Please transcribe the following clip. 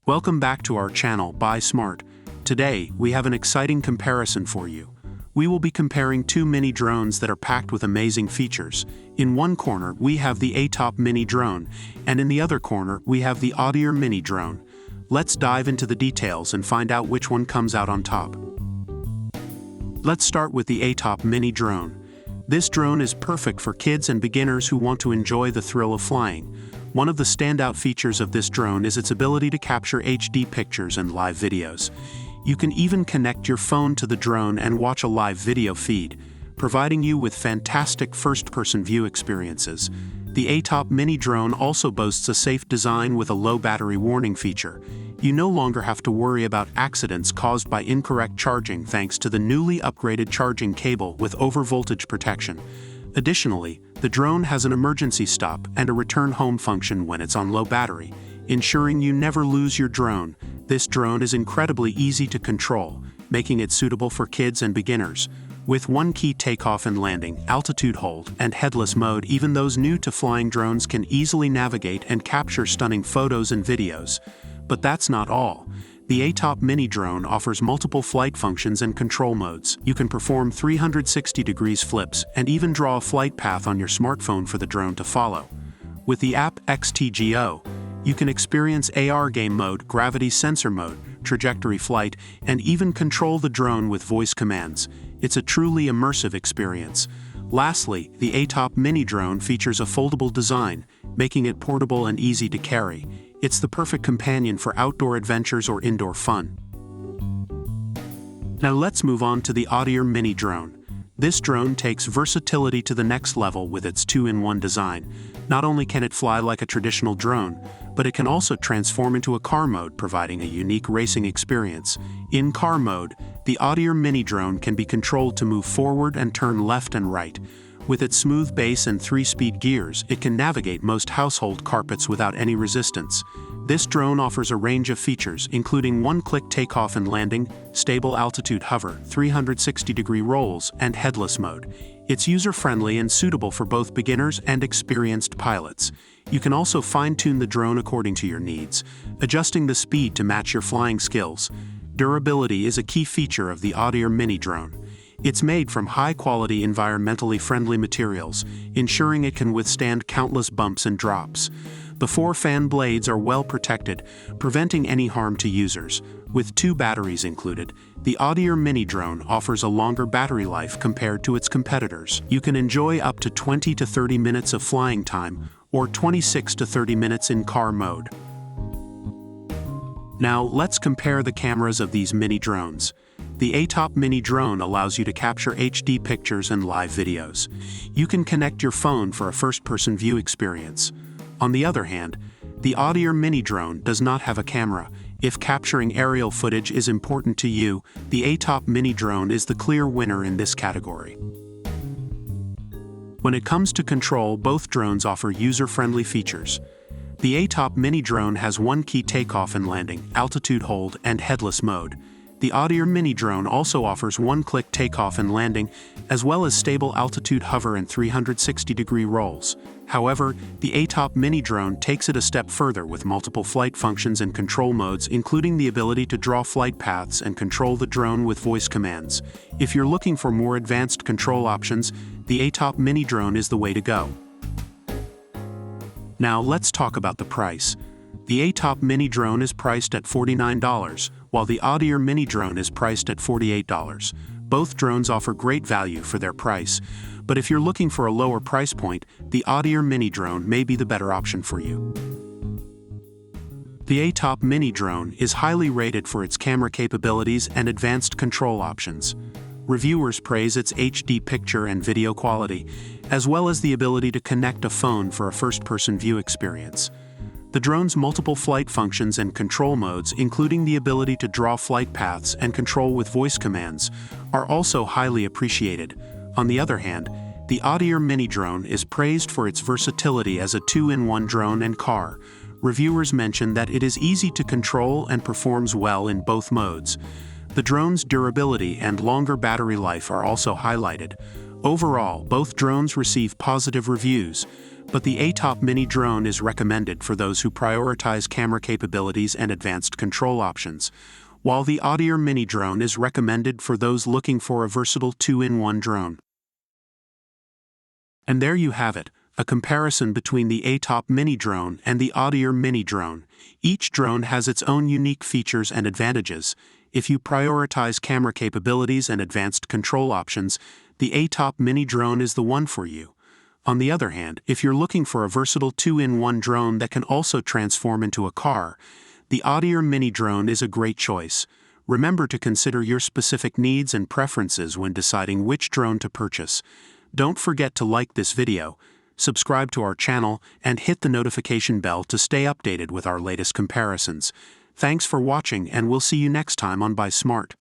Welcome back to our channel, Buy Smart. Today, we have an exciting comparison for you. We will be comparing two mini drones that are packed with amazing features. In one corner, we have the ATTOP Mini Drone, and in the other corner, we have the Oddire Mini Drone. Let's dive into the details and find out which one comes out on top. Let's start with the ATTOP Mini Drone. This drone is perfect for kids and beginners who want to enjoy the thrill of flying. One of the standout features of this drone is its ability to capture HD pictures and live videos. You can even connect your phone to the drone and watch a live video feed, providing you with fantastic first-person view experiences. The ATTOP Mini Drone also boasts a safe design with a low battery warning feature. You no longer have to worry about accidents caused by incorrect charging thanks to the newly upgraded charging cable with overvoltage protection. Additionally, the drone has an emergency stop and a return home function when it's on low battery, ensuring you never lose your drone. This drone is incredibly easy to control, making it suitable for kids and beginners. With one key takeoff and landing, altitude hold, and headless mode, even those new to flying drones can easily navigate and capture stunning photos and videos. But that's not all. The ATTOP Mini Drone offers multiple flight functions and control modes. You can perform 360-degree flips and even draw a flight path on your smartphone for the drone to follow. With the app XTGO, you can experience AR game mode, gravity sensor mode, trajectory flight, and even control the drone with voice commands. It's a truly immersive experience. Lastly, the ATTOP Mini Drone features a foldable design, making it portable and easy to carry. It's the perfect companion for outdoor adventures or indoor fun. Now let's move on to the Oddire Mini Drone. This drone takes versatility to the next level with its two-in-one design. Not only can it fly like a traditional drone, but it can also transform into a car mode, providing a unique racing experience. In car mode, the Oddire Mini Drone can be controlled to move forward and turn left and right. With its smooth base and 3-speed gears, it can navigate most household carpets without any resistance. This drone offers a range of features, including one-click takeoff and landing, stable altitude hover, 360-degree rolls, and headless mode. It's user-friendly and suitable for both beginners and experienced pilots. You can also fine-tune the drone according to your needs, adjusting the speed to match your flying skills. Durability is a key feature of the Oddire Mini Drone. It's made from high-quality, environmentally friendly materials, ensuring it can withstand countless bumps and drops. The 4 fan blades are well protected, preventing any harm to users. With 2 batteries included, the Oddire Mini Drone offers a longer battery life compared to its competitors. You can enjoy up to 20 to 30 minutes of flying time, or 26 to 30 minutes in car mode. Now, let's compare the cameras of these mini drones. The ATTOP Mini Drone allows you to capture HD pictures and live videos. You can connect your phone for a first-person view experience. On the other hand, the Oddire Mini Drone does not have a camera. If capturing aerial footage is important to you, the ATTOP Mini Drone is the clear winner in this category. When it comes to control, both drones offer user-friendly features. The ATTOP Mini Drone has one key takeoff and landing, altitude hold, and headless mode. The Oddire Mini Drone also offers one-click takeoff and landing, as well as stable altitude hover and 360-degree rolls. However, the ATTOP Mini Drone takes it a step further with multiple flight functions and control modes, including the ability to draw flight paths and control the drone with voice commands. If you're looking for more advanced control options, the ATTOP Mini Drone is the way to go. Now let's talk about the price. The ATTOP Mini Drone is priced at $49, while the Oddire Mini Drone is priced at $48. Both drones offer great value for their price, but if you're looking for a lower price point, the Oddire Mini Drone may be the better option for you. The ATTOP Mini Drone is highly rated for its camera capabilities and advanced control options. Reviewers praise its HD picture and video quality, as well as the ability to connect a phone for a first-person view experience. The drone's multiple flight functions and control modes, including the ability to draw flight paths and control with voice commands, are also highly appreciated. On the other hand, the Oddire Mini Drone is praised for its versatility as a two-in-one drone and car. Reviewers mention that it is easy to control and performs well in both modes. The drone's durability and longer battery life are also highlighted. Overall, both drones receive positive reviews, but the ATTOP Mini Drone is recommended for those who prioritize camera capabilities and advanced control options, while the Oddire Mini Drone is recommended for those looking for a versatile 2-in-1 drone. And there you have it, a comparison between the ATTOP Mini Drone and the Oddire Mini Drone. Each drone has its own unique features and advantages. If you prioritize camera capabilities and advanced control options, the ATTOP Mini Drone is the one for you. On the other hand, if you're looking for a versatile 2-in-1 drone that can also transform into a car, the Oddire Mini Drone is a great choice. Remember to consider your specific needs and preferences when deciding which drone to purchase. Don't forget to like this video, subscribe to our channel, and hit the notification bell to stay updated with our latest comparisons. Thanks for watching, and we'll see you next time on Buy Smart.